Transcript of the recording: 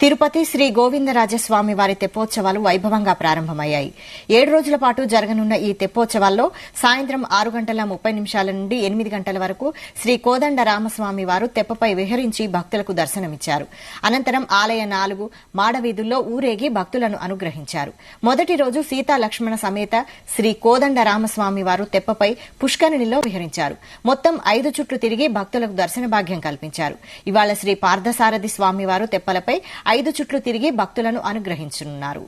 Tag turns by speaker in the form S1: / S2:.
S1: తిరుపతి శ్రీ గోవిందరాజస్వామి వారి తెప్పోత్సవాలు వైభవంగా ప్రారంభమయ్యాయి. 7 రోజుల పాటు జరగనున్న ఈ తెప్పోత్సవాల్లో సాయంత్రం 6:30 నుండి 8 గంటల వరకు శ్రీ కోదండ రామస్వామి వారు తెప్పపై విహరించి భక్తులకు దర్శనమిచ్చారు. అనంతరం ఆలయ 4 మాడవీధుల్లో ఊరేగి భక్తులను అనుగ్రహించారు. మొదటి రోజు సీతా లక్ష్మణ సమేత శ్రీ కోదండ రామస్వామి వారు తెప్పపై పుష్కరిణిలో విహరించారు. మొత్తం 5 చుట్లు తిరిగి భక్తులకు దర్శన భాగ్యం కల్పించారు. ఇవాళ శ్రీ పార్థసారథి స్వామివారు తెప్పలపై 5 చుట్లు తిరిగి భక్తులను అనుగ్రహించనున్నారు.